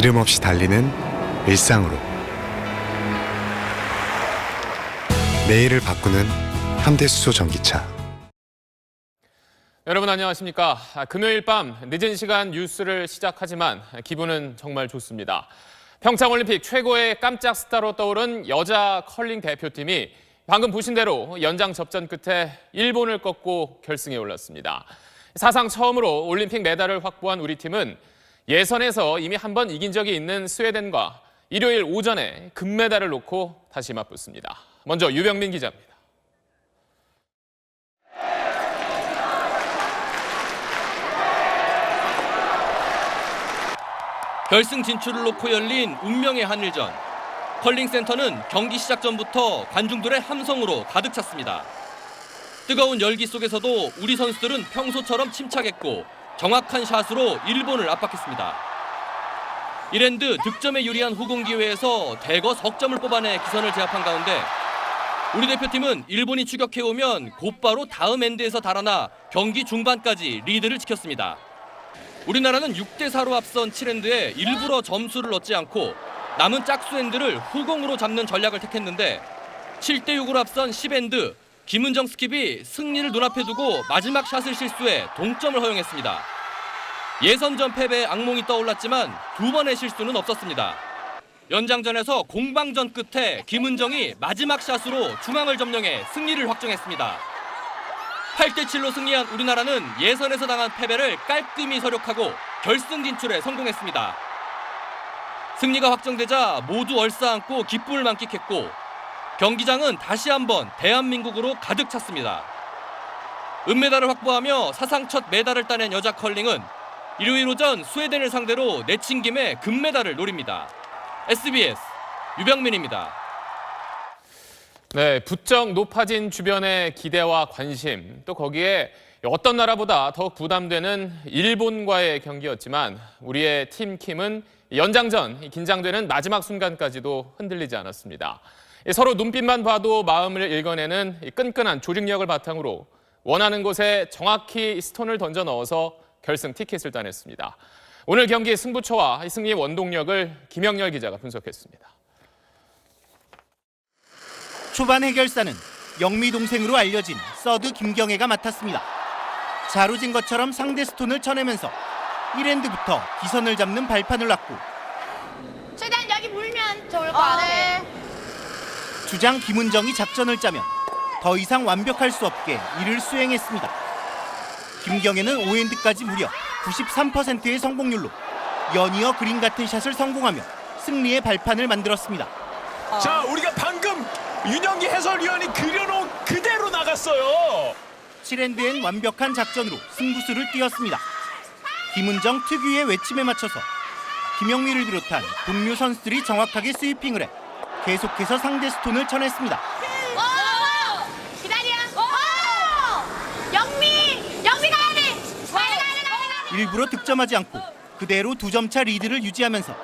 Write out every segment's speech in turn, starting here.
기름 없이 달리는 일상으로 내일을 바꾸는 현대수소 전기차. 여러분 안녕하십니까. 금요일 밤 늦은 시간 뉴스를 시작하지만 기분은 정말 좋습니다. 평창올림픽 최고의 깜짝 스타로 떠오른 여자 컬링 대표팀이 방금 보신 대로 연장 접전 끝에 일본을 꺾고 결승에 올랐습니다. 사상 처음으로 올림픽 메달을 확보한 우리 팀은 예선에서 이미 한 번 이긴 적이 있는 스웨덴과 일요일 오전에 금메달을 놓고 다시 맞붙습니다. 먼저 유병민 기자입니다. 결승 진출을 놓고 열린 운명의 한일전. 컬링센터는 경기 시작 전부터 관중들의 함성으로 가득 찼습니다. 뜨거운 열기 속에서도 우리 선수들은 평소처럼 침착했고 정확한 샷으로 일본을 압박했습니다. 1엔드 득점에 유리한 후공 기회에서 대거 석점을 뽑아내 기선을 제압한 가운데 우리 대표팀은 일본이 추격해오면 곧바로 다음 엔드에서 달아나 경기 중반까지 리드를 지켰습니다. 우리나라는 6대4로 앞선 7엔드에 일부러 점수를 얻지 않고 남은 짝수 엔드를 후공으로 잡는 전략을 택했는데 7대6으로 앞선 10엔드 김은정 스킵이 승리를 눈앞에 두고 마지막 샷을 실수해 동점을 허용했습니다. 예선전 패배에 악몽이 떠올랐지만 두 번의 실수는 없었습니다. 연장전에서 공방전 끝에 김은정이 마지막 샷으로 중앙을 점령해 승리를 확정했습니다. 8대7로 승리한 우리나라는 예선에서 당한 패배를 깔끔히 서력하고 결승 진출에 성공했습니다. 승리가 확정되자 모두 얼싸안고 기쁨을 만끽했고 경기장은 다시 한번 대한민국으로 가득 찼습니다. 은메달을 확보하며 사상 첫 메달을 따낸 여자 컬링은 일요일 오전 스웨덴을 상대로 내친김에 금메달을 노립니다. SBS 유병민입니다. 네, 부쩍 높아진 주변의 기대와 관심, 또 거기에 어떤 나라보다 더욱 부담되는 일본과의 경기였지만 우리의 팀 킴은 연장전 긴장되는 마지막 순간까지도 흔들리지 않았습니다. 서로 눈빛만 봐도 마음을 읽어내는 끈끈한 조직력을 바탕으로 원하는 곳에 정확히 스톤을 던져 넣어서 결승 티켓을 따냈습니다. 오늘 경기 승부처와 승리의 원동력을 김영렬 기자가 분석했습니다. 초반 해결사는 영미 동생으로 알려진 서드 김경애가 맡았습니다. 자루진 것처럼 상대 스톤을 쳐내면서 1엔드부터 기선을 잡는 발판을 놨고 최대한 여기 물면 좋을 것 같아. 주장 김은정이 작전을 짜면 더 이상 완벽할 수 없게 이를 수행했습니다. 김경애는 5엔드까지 무려 93%의 성공률로 연이어 그림 같은 샷을 성공하며 승리의 발판을 만들었습니다. 자, 우리가 방금 윤영기 해설위원이 그려놓은 그대로 나갔어요. 7엔드엔 완벽한 작전으로 승부수를 띄웠습니다. 김은정 특유의 외침에 맞춰서 김영미를 비롯한 동료 선수들이 정확하게 스위핑을 해 계속해서 상대 스톤을 쳐냈습니다. 기다려. 영미 가야 돼. 일부러 득점하지 않고 그대로 2점차 리드를 유지하면서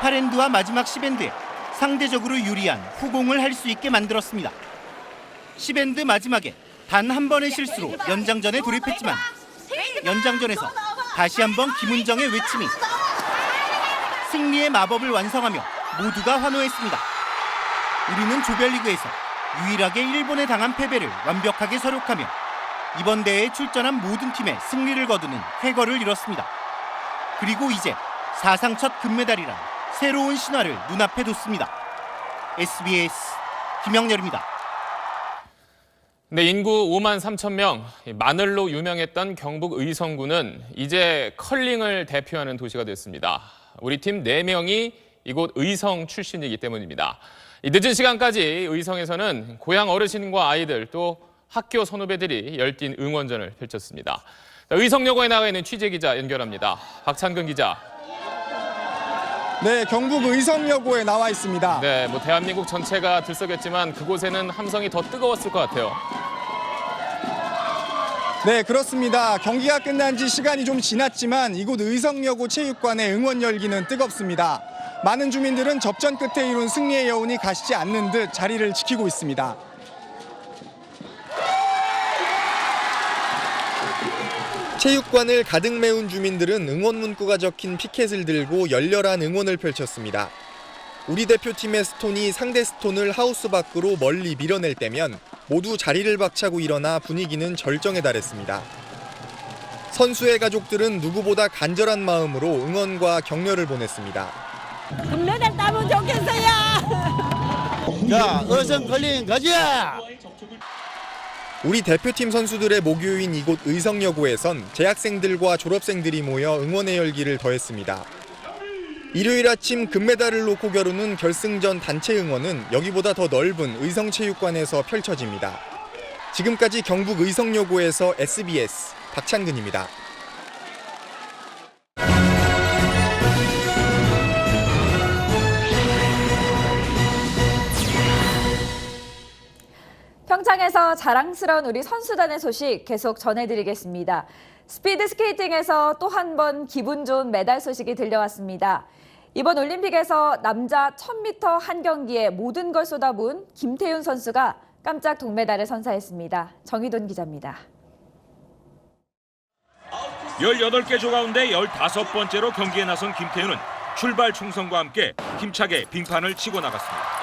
8엔드와 마지막 10엔드에 상대적으로 유리한 후공을 할 수 있게 만들었습니다. 10엔드 마지막에 단 한 번의 실수로 연장전에 돌입했지만 연장전에서 다시 한번 김은정의 외침이 승리의 마법을 완성하며 모두가 환호했습니다. 우리는 조별리그에서 유일하게 일본에 당한 패배를 완벽하게 서력하며 이번 대회에 출전한 모든 팀의 승리를 거두는 쾌거를 이뤘습니다. 그리고 이제 사상 첫 금메달이란 새로운 신화를 눈앞에 뒀습니다. SBS 김영렬입니다. 네, 인구 5만 3천 명, 마늘로 유명했던 경북 의성군은 이제 컬링을 대표하는 도시가 됐습니다. 우리 팀 4명이 이곳 의성 출신이기 때문입니다. 늦은 시간까지 의성에서는 고향 어르신과 아이들 또 학교 선후배들이 열띤 응원전을 펼쳤습니다. 의성여고에 나가 있는 취재기자 연결합니다. 박찬근 기자. 네, 경북 의성여고에 나와 있습니다. 네, 대한민국 전체가 들썩였지만 그곳에는 함성이 더 뜨거웠을 것 같아요. 네, 그렇습니다. 경기가 끝난 지 시간이 좀 지났지만 이곳 의성여고 체육관의 응원 열기는 뜨겁습니다. 많은 주민들은 접전 끝에 이룬 승리의 여운이 가시지 않는 듯 자리를 지키고 있습니다. 체육관을 가득 메운 주민들은 응원 문구가 적힌 피켓을 들고 열렬한 응원을 펼쳤습니다. 우리 대표팀의 스톤이 상대 스톤을 하우스 밖으로 멀리 밀어낼 때면 모두 자리를 박차고 일어나 분위기는 절정에 달했습니다. 선수의 가족들은 누구보다 간절한 마음으로 응원과 격려를 보냈습니다. 금메달 따면 좋겠어요. 자, 어선 걸린 가자. 우리 대표팀 선수들의 모교인 이곳 의성여고에선 재학생들과 졸업생들이 모여 응원의 열기를 더했습니다. 일요일 아침 금메달을 놓고 겨루는 결승전 단체 응원은 여기보다 더 넓은 의성체육관에서 펼쳐집니다. 지금까지 경북 의성여고에서 SBS 박찬근입니다. 평창에서 자랑스러운 우리 선수단의 소식 계속 전해드리겠습니다. 스피드 스케이팅에서 또 한 번 기분 좋은 메달 소식이 들려왔습니다. 이번 올림픽에서 남자 1000m 한 경기에 모든 걸 쏟아부은 김태윤 선수가 깜짝 동메달을 선사했습니다. 정희돈 기자입니다. 18개 조 가운데 15번째로 경기에 나선 김태윤은 출발 충성과 함께 힘차게 빙판을 치고 나갔습니다.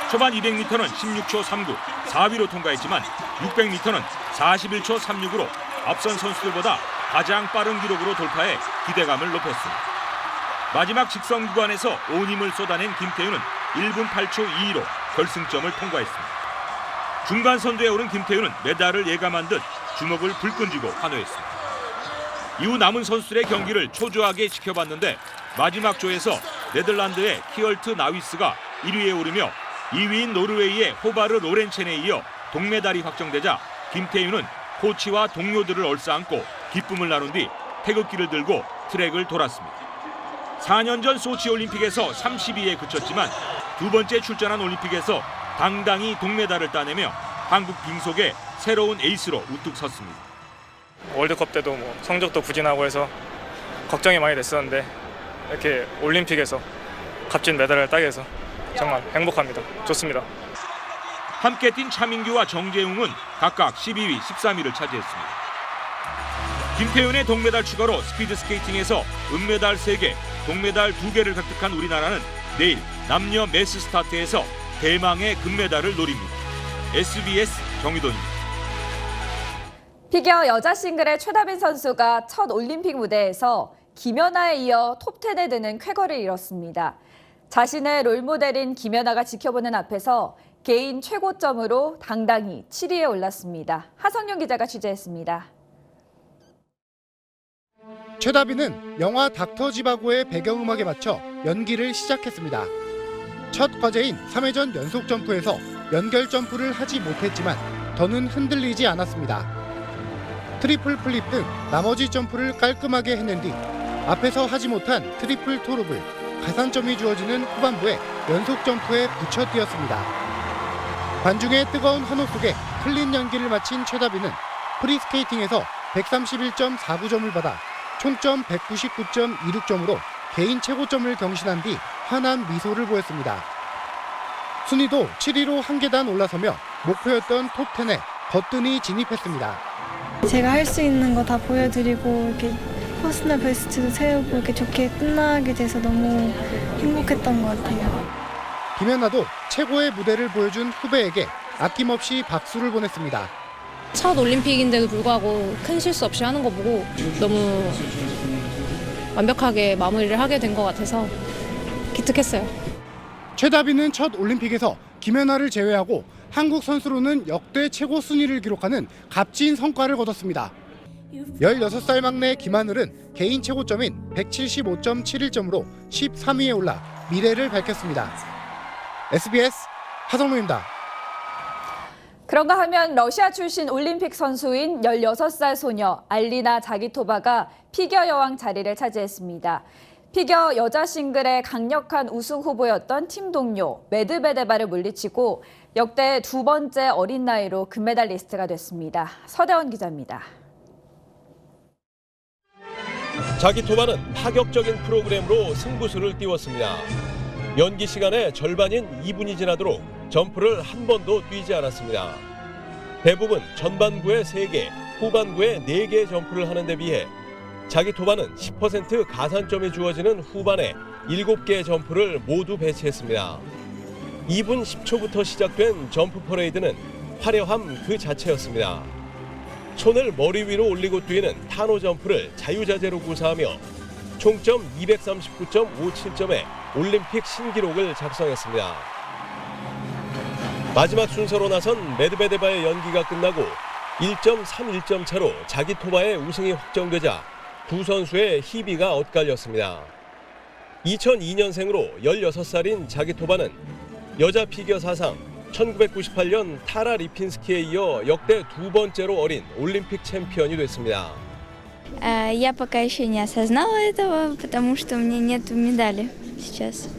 초반 200m는 16초 39, 4위로 통과했지만 600m는 41초 36으로 앞선 선수들보다 가장 빠른 기록으로 돌파해 기대감을 높였습니다. 마지막 직선 구간에서 온 힘을 쏟아낸 김태윤은 1분 8초 22로 결승점을 통과했습니다. 중간 선두에 오른 김태윤은 메달을 예감한 듯 주먹을 불끈 쥐고 환호했습니다. 이후 남은 선수들의 경기를 초조하게 지켜봤는데 마지막 조에서 네덜란드의 키얼트 나위스가 1위에 오르며 2위인 노르웨이의 호바르 로렌첸에 이어 동메달이 확정되자 김태윤은 코치와 동료들을 얼싸안고 기쁨을 나눈 뒤 태극기를 들고 트랙을 돌았습니다. 4년 전 소치 올림픽에서 32위에 그쳤지만 두 번째 출전한 올림픽에서 당당히 동메달을 따내며 한국 빙속의 새로운 에이스로 우뚝 섰습니다. 월드컵 때도 성적도 부진하고 해서 걱정이 많이 됐었는데 이렇게 올림픽에서 값진 메달을 따게 해서 정말 행복합니다. 좋습니다. 함께 뛴 차민규와 정재웅은 각각 12위, 13위를 차지했습니다. 김태윤의 동메달 추가로 스피드 스케이팅에서 은메달 3개, 동메달 2개를 획득한 우리나라는 내일 남녀 매스 스타트에서 대망의 금메달을 노립니다. SBS 정희돈입니다. 피겨 여자 싱글의 최다빈 선수가 첫 올림픽 무대에서 김연아에 이어 톱10에 드는 쾌거를 이뤘습니다. 자신의 롤모델인 김연아가 지켜보는 앞에서 개인 최고점으로 당당히 7위에 올랐습니다. 하성룡 기자가 취재했습니다. 최다빈은 영화 닥터 지바고의 배경음악에 맞춰 연기를 시작했습니다. 첫 과제인 3회전 연속 점프에서 연결 점프를 하지 못했지만 더는 흔들리지 않았습니다. 트리플 플립 등 나머지 점프를 깔끔하게 해낸 뒤 앞에서 하지 못한 트리플 토룹을 가산점이 주어지는 후반부에 연속 점프에 붙여 뛰었습니다. 관중의 뜨거운 환호 속에 클린 연기를 마친 최다빈은 프리스케이팅에서 131.49점을 받아 총점 199.26점으로 개인 최고점을 경신한 뒤 환한 미소를 보였습니다. 순위도 7위로 한 계단 올라서며 목표였던 톱10에 거뜬히 진입했습니다. 제가 할 수 있는 거 다 보여드리고 이렇게 퍼스널 베스트도 세우고 이렇게 좋게 끝나게 돼서 너무 행복했던 것 같아요. 김연아도 최고의 무대를 보여준 후배에게 아낌없이 박수를 보냈습니다. 첫 올림픽인데도 불구하고 큰 실수 없이 하는 거 보고 너무 완벽하게 마무리를 하게 된 것 같아서 기특했어요. 최다빈은 첫 올림픽에서 김연아를 제외하고 한국 선수로는 역대 최고 순위를 기록하는 값진 성과를 거뒀습니다. 16살 막내 김하늘은 개인 최고점인 175.71점으로 13위에 올라 미래를 밝혔습니다. SBS 하성룡입니다. 그런가 하면 러시아 출신 올림픽 선수인 16살 소녀 알리나 자기토바가 피겨 여왕 자리를 차지했습니다. 피겨 여자 싱글의 강력한 우승 후보였던 팀 동료 메드베데바를 물리치고 역대 두 번째 어린 나이로 금메달리스트가 됐습니다. 서대원 기자입니다. 자기토바는 파격적인 프로그램으로 승부수를 띄웠습니다. 연기 시간의 절반인 2분이 지나도록 점프를 한 번도 뛰지 않았습니다. 대부분 전반부에 3개, 후반부에 4개의 점프를 하는 데 비해 자기토바는 10% 가산점이 주어지는 후반에 7개의 점프를 모두 배치했습니다. 2분 10초부터 시작된 점프 퍼레이드는 화려함 그 자체였습니다. 손을 머리 위로 올리고 뛰는 타노 점프를 자유자재로 구사하며 총점 239.57점의 올림픽 신기록을 작성했습니다. 마지막 순서로 나선 메드베데바의 연기가 끝나고 1.31점 차로 자기토바의 우승이 확정되자 두 선수의 희비가 엇갈렸습니다. 2002년생으로 16살인 자기토바는 여자 피겨 사상 1998년 타라 리핀스키에 이어 역대 두 번째로 어린 올림픽 챔피언이 됐습니다. Я пока еще не осознала этого, потому что у меня нет медали сейчас.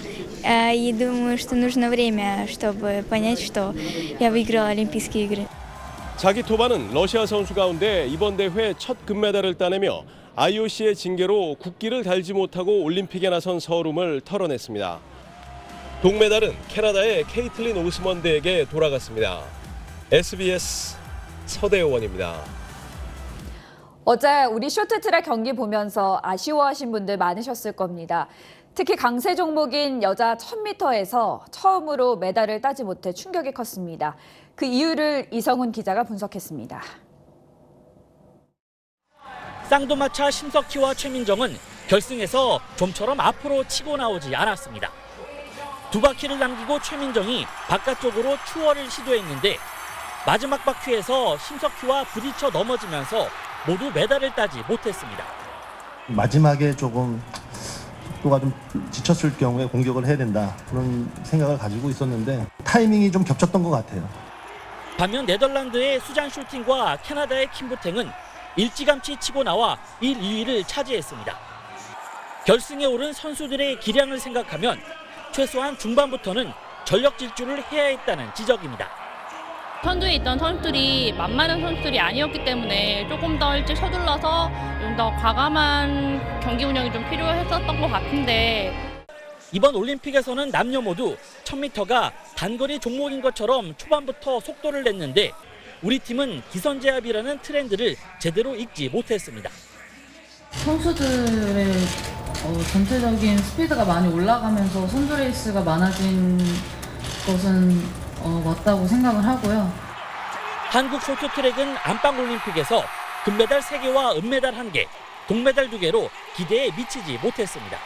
И думаю, что нужно время, чтобы понять, что я выиграла Олимпийские игры. 자기토바는 러시아 선수 가운데 이번 대회 첫 금메달을 따내며 IOC의 징계로 국기를 달지 못하고 올림픽에 나선 서름을 털어냈습니다. 동메달은 캐나다의 케이틀린 오스먼드에게 돌아갔습니다. SBS 서대원입니다. 어제 우리 쇼트트랙 경기 보면서 아쉬워하신 분들 많으셨을 겁니다. 특히 강세 종목인 여자 1000m에서 처음으로 메달을 따지 못해 충격이 컸습니다. 그 이유를 이성훈 기자가 분석했습니다. 쌍두마차 심석희와 최민정은 결승에서 좀처럼 앞으로 치고 나오지 않았습니다. 두 바퀴를 남기고 최민정이 바깥쪽으로 추월을 시도했는데 마지막 바퀴에서 심석희와 부딪혀 넘어지면서 모두 메달을 따지 못했습니다. 마지막에 조금 속도가 좀 지쳤을 경우에 공격을 해야 된다 그런 생각을 가지고 있었는데 타이밍이 좀 겹쳤던 것 같아요. 반면 네덜란드의 수잔 슐팅과 캐나다의 킴부탱은 일찌감치 치고 나와 1, 2위를 차지했습니다. 결승에 오른 선수들의 기량을 생각하면 최소한 중반부터는 전력 질주를 해야 했다는 지적입니다. 선두에 있던 선수들이 만만한 선수들이 아니었기 때문에 조금 더 일찍 서둘러서 좀 더 과감한 경기 운영이 좀 필요했었던 것 같은데 이번 올림픽에서는 남녀 모두 1000m가 단거리 종목인 것처럼 초반부터 속도를 냈는데 우리 팀은 기선제압이라는 트렌드를 제대로 읽지 못했습니다. 선수들의 전체적인 스피드가 많이 올라가면서 선두 레이스가 많아진 것은 맞다고 생각을 하고요. 한국 쇼트트랙은 안방올림픽에서 금메달 3개와 은메달 1개, 동메달 2개로 기대에 미치지 못했습니다.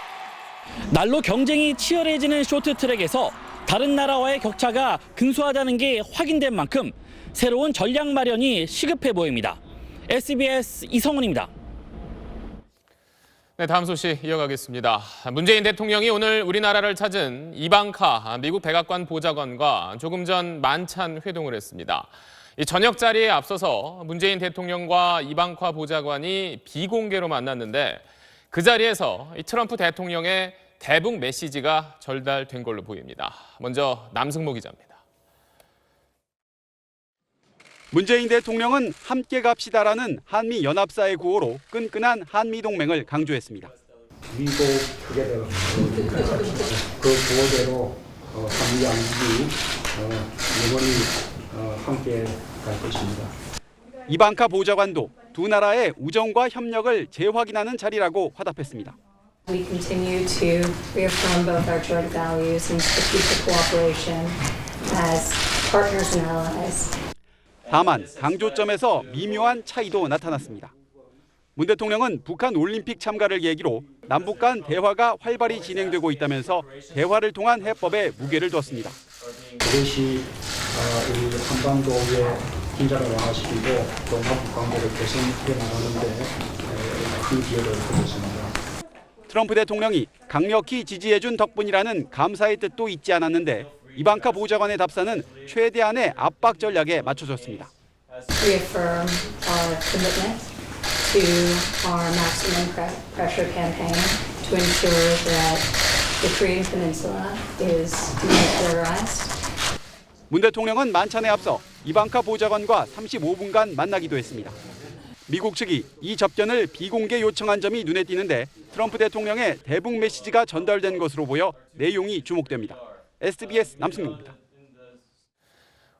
날로 경쟁이 치열해지는 쇼트트랙에서 다른 나라와의 격차가 근소하다는 게 확인된 만큼 새로운 전략 마련이 시급해 보입니다. SBS 이성훈입니다. 네, 다음 소식 이어가겠습니다. 문재인 대통령이 오늘 우리나라를 찾은 이방카 미국 백악관 보좌관과 조금 전 만찬 회동을 했습니다. 이 저녁 자리에 앞서서 문재인 대통령과 이방카 보좌관이 비공개로 만났는데 그 자리에서 이 트럼프 대통령의 대북 메시지가 전달된 걸로 보입니다. 먼저 남승모 기자입니다. 문재인 대통령은 함께 갑시다라는 한미 연합사의 구호로 끈끈한 한미 동맹을 강조했습니다. 미국 투게더 그 구호대로 한미 양국이 영원히 함께 갈 것입니다. 이방카 보좌관도 두 나라의 우정과 협력을 재확인하는 자리라고 화답했습니다. We continue to reaffirm both our joint values and strategic cooperation as partners and allies. 다만 강조점에서 미묘한 차이도 나타났습니다. 문 대통령은 북한 올림픽 참가를 계기로 남북 간 대화가 활발히 진행되고 있다면서 대화를 통한 해법에 무게를 뒀습니다. 그것이 우리 한반도의 긴장을 완화시키고 또 남북 관계를 개선해 나가는데 큰 기여를 하겠습니다. 트럼프 대통령이 강력히 지지해준 덕분이라는 감사의 뜻도 잊지 않았는데 이방카 보좌관의 답사는 최대한의 압박 전략에 맞춰졌습니다. Reaffirm our commitment to our maximum pressure campaign to ensure that the Korean Peninsula is demilitarized. 문 대통령은 만찬에 앞서 이방카 보좌관과 35분간 만나기도 했습니다. 미국 측이 이 접견을 비공개 요청한 점이 눈에 띄는데 트럼프 대통령의 대북 메시지가 전달된 것으로 보여 내용이 주목됩니다. SBS 남승용입니다.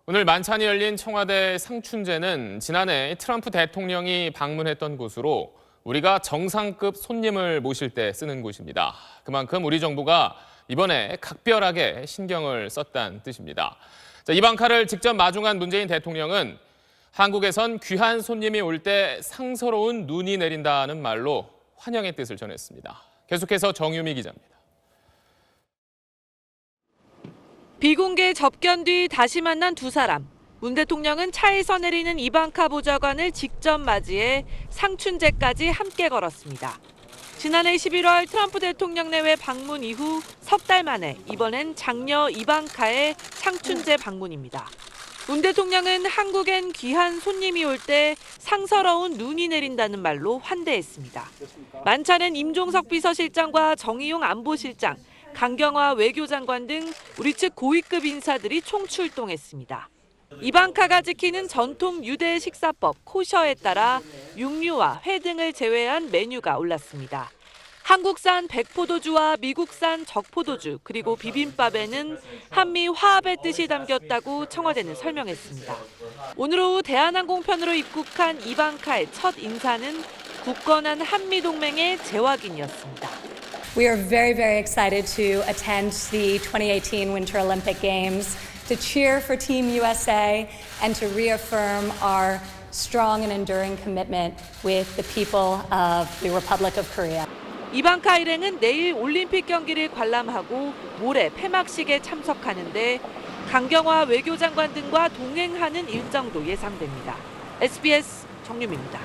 오늘 만찬이 열린 청와대 상춘제는 지난해 트럼프 대통령이 방문했던 곳으로 우리가 정상급 손님을 모실 때 쓰는 곳입니다. 그만큼 우리 정부가 이번에 각별하게 신경을 썼다는 뜻입니다. 이방카를 직접 마중한 문재인 대통령은 한국에선 귀한 손님이 올 때 상서로운 눈이 내린다는 말로 환영의 뜻을 전했습니다. 계속해서 정유미 기자입니다. 비공개 접견 뒤 다시 만난 두 사람. 문 대통령은 차에서 내리는 이방카 보좌관을 직접 맞이해 상춘제까지 함께 걸었습니다. 지난해 11월 트럼프 대통령 내외 방문 이후 석 달 만에 이번엔 장녀 이방카의 상춘제 방문입니다. 문 대통령은 한국엔 귀한 손님이 올 때 상서로운 눈이 내린다는 말로 환대했습니다. 만찬엔 임종석 비서실장과 정의용 안보실장, 강경화 외교장관 등 우리 측 고위급 인사들이 총출동했습니다. 이방카가 지키는 전통 유대 식사법 코셔에 따라 육류와 회 등을 제외한 메뉴가 올랐습니다. 한국산 백포도주와 미국산 적포도주 그리고 비빔밥에는 한미 화합의 뜻이 담겼다고 청와대는 설명했습니다. 오늘 오후 대한항공편으로 입국한 이방카의 첫 인사는 굳건한 한미동맹의 재확인이었습니다. We are very, very excited to attend the 2018 Winter Olympic Games, to cheer for Team USA, and to reaffirm our strong and enduring commitment with the people of the Republic of Korea. 이방카 일행은 내일 올림픽 경기를 관람하고 모레 폐막식에 참석하는데 강경화 외교장관 등과 동행하는 일정도 예상됩니다. SBS 정유미입니다.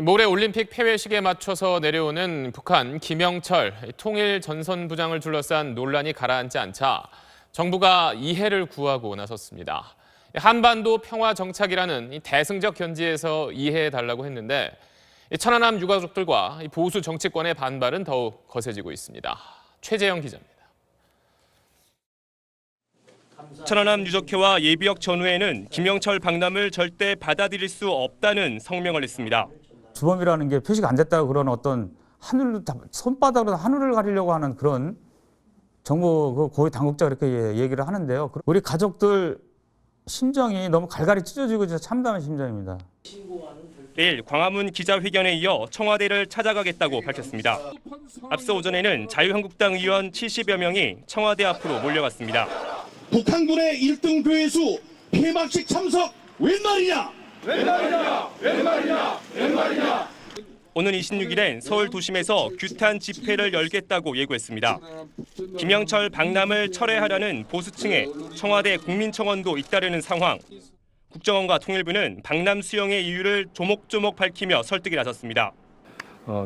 모레 올림픽 폐회식에 맞춰서 내려오는 북한 김영철 통일전선부장을 둘러싼 논란이 가라앉지 않자 정부가 이해를 구하고 나섰습니다. 한반도 평화 정착이라는 대승적 견지에서 이해해달라고 했는데 천안함 유가족들과 보수 정치권의 반발은 더욱 거세지고 있습니다. 최재영 기자입니다. 천안함 유적회와 예비역 전후에는 김영철 방남을 절대 받아들일 수 없다는 성명을 냈습니다. 주범이라는 게 표시가 안 됐다고 그런 어떤 하늘로 손바닥으로 하늘을 가리려고 하는 그런 정부 고위 당국자가 이렇게 얘기를 하는데요. 우리 가족들 심정이 너무 갈갈이 찢어지고 진짜 참담한 심정입니다. 내일 광화문 기자회견에 이어 청와대를 찾아가겠다고 밝혔습니다. 앞서 오전에는 자유한국당 의원 70여 명이 청와대 앞으로 몰려갔습니다. 북한군의 1등 배수 폐막식 참석 웬 말이냐? 웬 말이냐? 웬 말이냐? 웬 말이냐? 오는 26일엔 서울 도심에서 규탄 집회를 열겠다고 예고했습니다. 김영철 방남을 철회하라는 보수층의 청와대 국민청원도 잇따르는 상황. 국정원과 통일부는 방남 수용의 이유를 조목조목 밝히며 설득에 나섰습니다.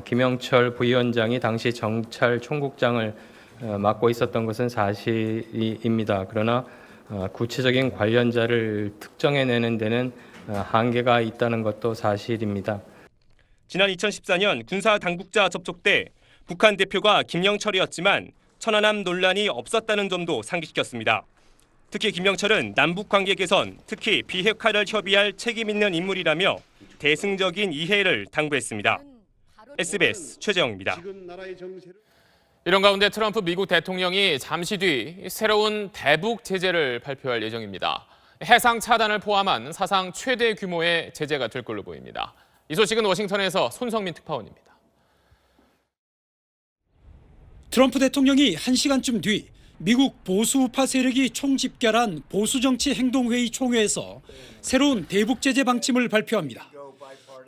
김영철 부위원장이 당시 정찰 총국장을 맡고 있었던 것은 사실입니다. 그러나 구체적인 관련자를 특정해내는 데는 한계가 있다는 것도 사실입니다. 지난 2014년 군사 당국자 접촉 때 북한 대표가 김영철이었지만 천안함 논란이 없었다는 점도 상기시켰습니다. 특히 김영철은 남북 관계 개선, 특히 비핵화를 협의할 책임 있는 인물이라며 대승적인 이해를 당부했습니다. SBS 최재영입니다. 이런 가운데 트럼프 미국 대통령이 잠시 뒤 새로운 대북 제재를 발표할 예정입니다. 해상 차단을 포함한 사상 최대 규모의 제재가 될 걸로 보입니다. 이 소식은 워싱턴에서 손성민 특파원입니다. 트럼프 대통령이 1시간쯤 뒤 미국 보수 우파 세력이 총집결한 보수정치행동회의 총회에서 새로운 대북 제재 방침을 발표합니다.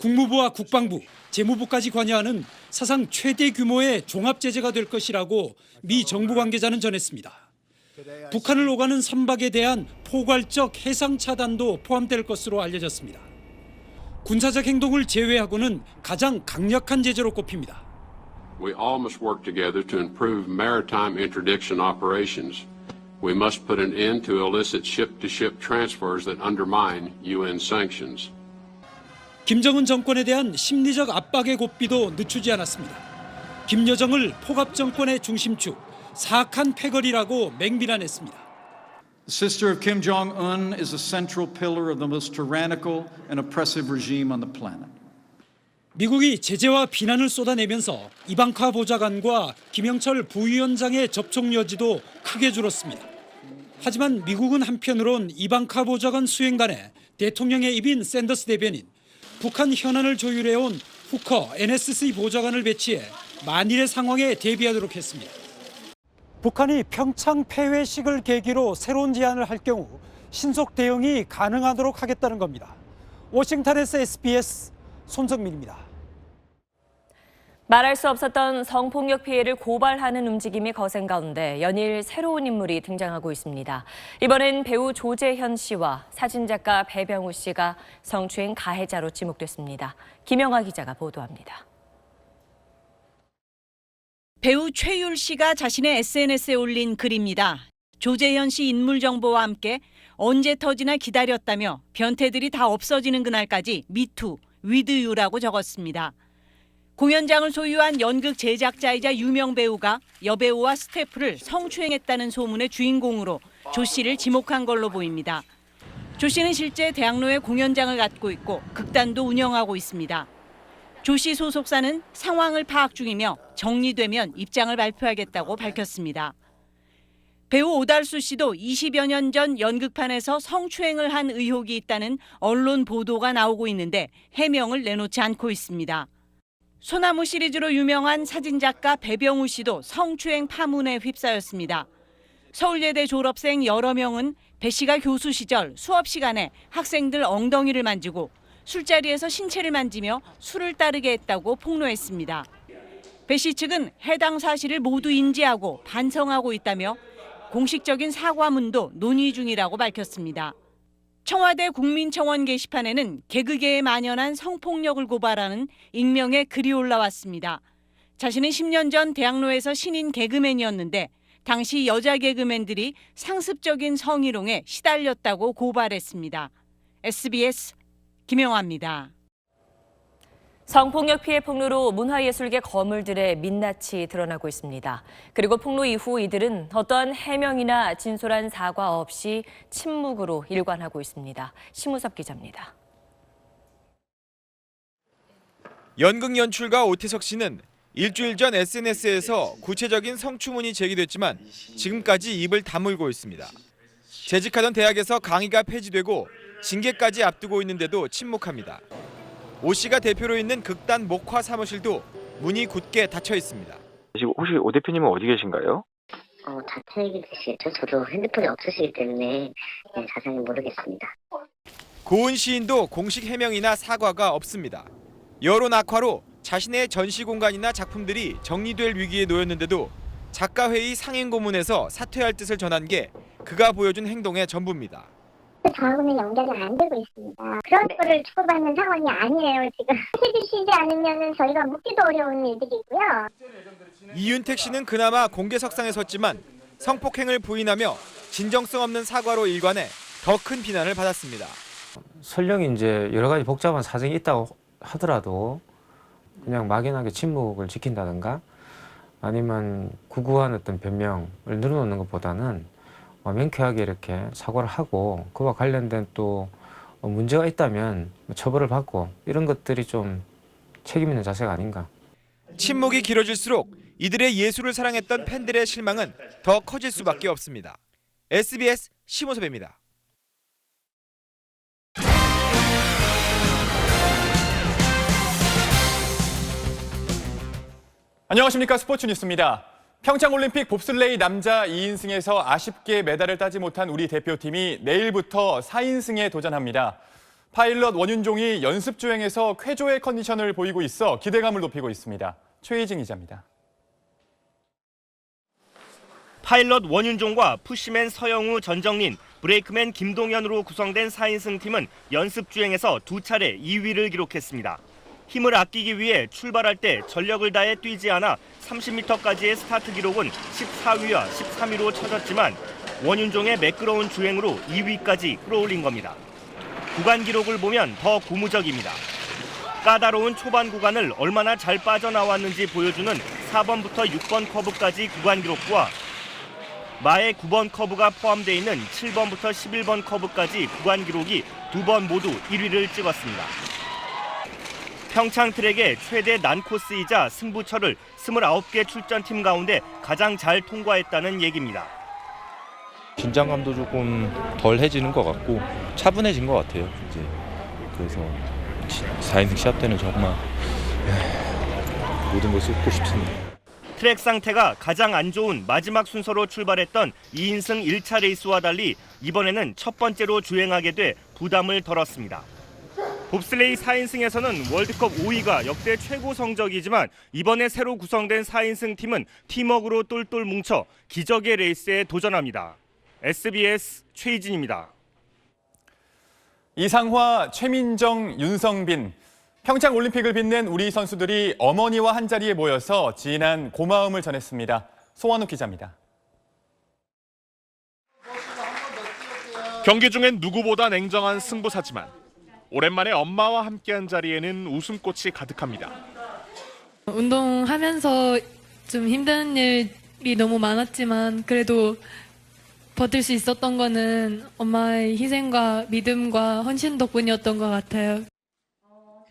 국무부와 국방부, 재무부까지 관여하는 사상 최대 규모의 종합 제재가 될 것이라고 미 정부 관계자는 전했습니다. 북한을 오가는 선박에 대한 포괄적 해상 차단도 포함될 것으로 알려졌습니다. 군사적 행동을 제외하고는 가장 강력한 제재로 꼽힙니다. We all must work together to improve maritime interdiction operations. We must put an end to illicit ship-to-ship transfers that undermine UN sanctions. 김정은 정권에 대한 심리적 압박의 고삐도 늦추지 않았습니다. 김여정을 포갑 정권의 중심축, 사악한 패거리라고 맹비난했습니다. The sister of Kim Jong-un is a central pillar of the most tyrannical and oppressive regime on the planet. 미국이 제재와 비난을 쏟아내면서 이방카 보좌관과 김영철 부위원장의 접촉 여지도 크게 줄었습니다. 하지만 미국은 한편으론 이방카 보좌관 수행단에 대통령의 입인 샌더스 대변인, 북한 현안을 조율해온 후커 NSC 보좌관을 배치해 만일의 상황에 대비하도록 했습니다. 북한이 평창 폐회식을 계기로 새로운 제안을 할 경우 신속 대응이 가능하도록 하겠다는 겁니다. 워싱턴에서 SBS 손성민입니다. 말할 수 없었던 성폭력 피해를 고발하는 움직임이 거센 가운데 연일 새로운 인물이 등장하고 있습니다. 이번엔 배우 조재현 씨와 사진작가 배병우 씨가 성추행 가해자로 지목됐습니다. 김영하 기자가 보도합니다. 배우 최율 씨가 자신의 SNS에 올린 글입니다. 조재현 씨 인물 정보와 함께 언제 터지나 기다렸다며 변태들이 다 없어지는 그날까지 미투, 위드유라고 적었습니다. 공연장을 소유한 연극 제작자이자 유명 배우가 여배우와 스태프를 성추행했다는 소문의 주인공으로 조 씨를 지목한 걸로 보입니다. 조 씨는 실제 대학로에 공연장을 갖고 있고 극단도 운영하고 있습니다. 조 씨 소속사는 상황을 파악 중이며 정리되면 입장을 발표하겠다고 밝혔습니다. 배우 오달수 씨도 20여 년 전 연극판에서 성추행을 한 의혹이 있다는 언론 보도가 나오고 있는데 해명을 내놓지 않고 있습니다. 소나무 시리즈로 유명한 사진작가 배병우 씨도 성추행 파문에 휩싸였습니다. 서울예대 졸업생 여러 명은 배 씨가 교수 시절 수업 시간에 학생들 엉덩이를 만지고 술자리에서 신체를 만지며 술을 따르게 했다고 폭로했습니다. 배 씨 측은 해당 사실을 모두 인지하고 반성하고 있다며 공식적인 사과문도 논의 중이라고 밝혔습니다. 청와대 국민청원 게시판에는 개그계에 만연한 성폭력을 고발하는 익명의 글이 올라왔습니다. 자신은 10년 전 대학로에서 신인 개그맨이었는데 당시 여자 개그맨들이 상습적인 성희롱에 시달렸다고 고발했습니다. SBS 김영하입니다. 성폭력 피해 폭로로 문화예술계 거물들의 민낯이 드러나고 있습니다. 그리고 폭로 이후 이들은 어떠한 해명이나 진솔한 사과 없이 침묵으로 일관하고 있습니다. 심우섭 기자입니다. 연극 연출가 오태석 씨는 일주일 전 SNS에서 구체적인 성추문이 제기됐지만 지금까지 입을 다물고 있습니다. 재직하던 대학에서 강의가 폐지되고 징계까지 앞두고 있는데도 침묵합니다. 오 씨가 대표로 있는 극단 목화 사무실도 문이 굳게 닫혀 있습니다. 지금 혹시 오 대표님은 어디 계신가요? 자택이 되시겠죠. 저도 핸드폰이 없으시기 때문에 자세히 모르겠습니다. 고은 시인도 공식 해명이나 사과가 없습니다. 여론 악화로 자신의 전시 공간이나 작품들이 정리될 위기에 놓였는데도 작가회의 상임 고문에서 사퇴할 뜻을 전한 게 그가 보여준 행동의 전부입니다. 다음은 연결이 안 되고 있습니다. 그런 거를 주고받는 상황이 아니에요. 지금 해주시지 않으면 저희가 묻기도 어려운 일들이고요. 이윤택 씨는 그나마 공개석상에 섰지만 성폭행을 부인하며 진정성 없는 사과로 일관해 더 큰 비난을 받았습니다. 설령 이제 여러 가지 복잡한 사정이 있다고 하더라도 그냥 막연하게 침묵을 지킨다든가 아니면 구구한 어떤 변명을 늘어놓는 것보다는 명쾌하게 이렇게 사과를 하고 그와 관련된 또 문제가 있다면 처벌을 받고 이런 것들이 좀 책임 있는 자세가 아닌가. 침묵이 길어질수록 이들의 예술을 사랑했던 팬들의 실망은 더 커질 수밖에 없습니다. SBS 심호섭입니다. 안녕하십니까. 스포츠 뉴스입니다. 평창올림픽 봅슬레이 남자 2인승에서 아쉽게 메달을 따지 못한 우리 대표팀이 내일부터 4인승에 도전합니다. 파일럿 원윤종이 연습 주행에서 쾌조의 컨디션을 보이고 있어 기대감을 높이고 있습니다. 최희진 기자입니다. 파일럿 원윤종과 푸시맨 서영우, 전정린, 브레이크맨 김동현으로 구성된 4인승 팀은 연습 주행에서 2차례 2위를 기록했습니다. 힘을 아끼기 위해 출발할 때 전력을 다해 뛰지 않아 30m까지의 스타트 기록은 14위와 13위로 쳐졌지만 원윤종의 매끄러운 주행으로 2위까지 끌어올린 겁니다. 구간 기록을 보면 더 고무적입니다. 까다로운 초반 구간을 얼마나 잘 빠져나왔는지 보여주는 4번부터 6번 커브까지 구간 기록과 마의 9번 커브가 포함되어 있는 7번부터 11번 커브까지 구간 기록이 2번 모두 1위를 찍었습니다. 평창 트랙의 최대 난코스이자 승부처를 29개 출전팀 가운데 가장 잘 통과했다는 얘기입니다. 긴장감도 조금 덜해지는 것 같고 차분해진 것 같아요. 이제 그래서 4인승 시합 때는 정말 모든 걸 쏟고 싶습니다. 트랙 상태가 가장 안 좋은 마지막 순서로 출발했던 2인승 1차 레이스와 달리 이번에는 첫 번째로 주행하게 돼 부담을 덜었습니다. 봅슬레이 4인승에서는 월드컵 5위가 역대 최고 성적이지만 이번에 새로 구성된 4인승 팀은 팀워크로 똘똘 뭉쳐 기적의 레이스에 도전합니다. SBS 최희진입니다. 이상화, 최민정, 윤성빈. 평창 올림픽을 빛낸 우리 선수들이 어머니와 한자리에 모여서 진한 고마움을 전했습니다. 소환욱 기자입니다. 경기 중엔 누구보다 냉정한 승부사지만 오랜만에 엄마와 함께한 자리에는 웃음꽃이 가득합니다. 운동하면서 좀 힘든 일이 너무 많았지만 그래도 버틸 수 있었던 거는 엄마의 희생과 믿음과 헌신 덕분이었던 것 같아요.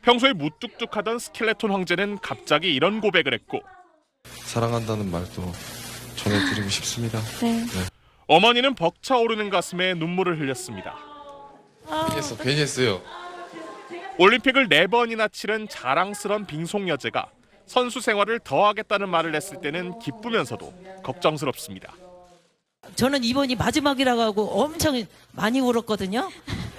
평소에 무뚝뚝하던 스켈레톤 황제는 갑자기 이런 고백을 했고 사랑한다는 말도 전해드리고 싶습니다. 네. 어머니는 벅차오르는 가슴에 눈물을 흘렸습니다. 괜히 했어요. 올림픽을 4번이나 치른 자랑스런 빙속 여제가 선수 생활을 더 하겠다는 말을 했을 때는 기쁘면서도 걱정스럽습니다. 저는 이번이 마지막이라고 하고 엄청 많이 울었거든요.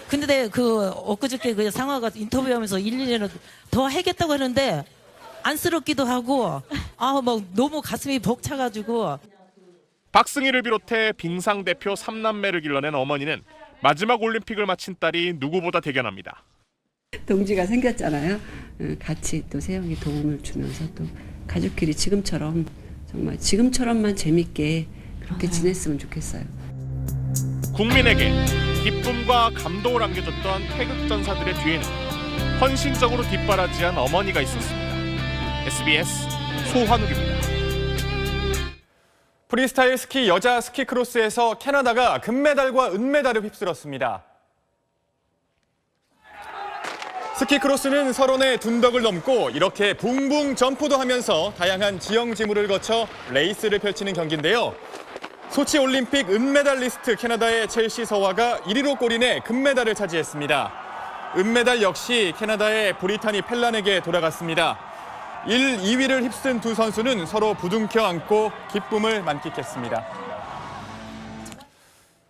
근데 엊그저께 그 상화가 인터뷰하면서 1년에는 더 하겠다고 하는데 안쓰럽기도 하고 막 너무 가슴이 벅차가지고. 박승희를 비롯해 빙상 대표 3남매를 길러낸 어머니는 마지막 올림픽을 마친 딸이 누구보다 대견합니다. 동지가 생겼잖아요. 같이 또 세영이 도움을 주면서 또 가족끼리 정말 지금처럼만 재밌게 그렇게 지냈으면 좋겠어요. 국민에게 기쁨과 감동을 안겨줬던 태극전사들의 뒤에는 헌신적으로 뒷바라지한 어머니가 있었습니다. SBS 소환욱입니다. 프리스타일 스키 여자 스키크로스에서 캐나다가 금메달과 은메달을 휩쓸었습니다. 스키크로스는 서론의 둔덕을 넘고 이렇게 붕붕 점프도 하면서 다양한 지형 지물을 거쳐 레이스를 펼치는 경기인데요. 소치 올림픽 은메달리스트 캐나다의 첼시 서화가 1위로 골인해 금메달을 차지했습니다. 은메달 역시 캐나다의 브리타니 펠란에게 돌아갔습니다. 1, 2위를 휩쓴 두 선수는 서로 부둥켜 안고 기쁨을 만끽했습니다.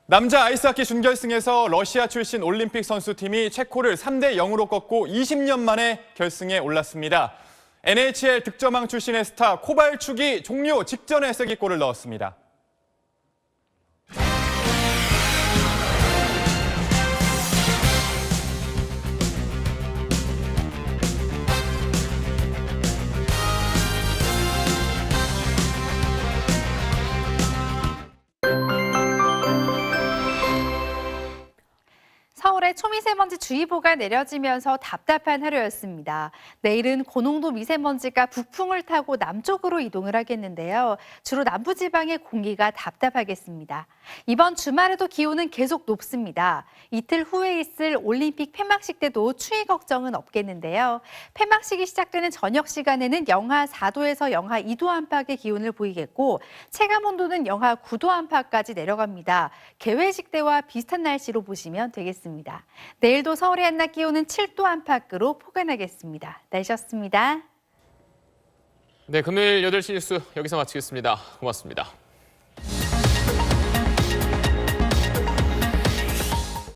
남자 아이스하키 준결승에서 러시아 출신 올림픽 선수팀이 체코를 3대0으로 꺾고 20년 만에 결승에 올랐습니다. NHL 득점왕 출신의 스타 코발축이 종료 직전에 쐐기골을 넣었습니다. 서울에 초미세먼지 주의보가 내려지면서 답답한 하루였습니다. 내일은 고농도 미세먼지가 북풍을 타고 남쪽으로 이동을 하겠는데요. 주로 남부지방의 공기가 답답하겠습니다. 이번 주말에도 기온은 계속 높습니다. 이틀 후에 있을 올림픽 폐막식 때도 추위 걱정은 없겠는데요. 폐막식이 시작되는 저녁 시간에는 영하 4도에서 영하 2도 안팎의 기온을 보이겠고 체감온도는 영하 9도 안팎까지 내려갑니다. 개회식 때와 비슷한 날씨로 보시면 되겠습니다. 내일도 서울의 한낮 기온은 7도 안팎으로 포근하겠습니다. 날씨였습니다. 네, 금요일 8시 뉴스 여기서 마치겠습니다. 고맙습니다.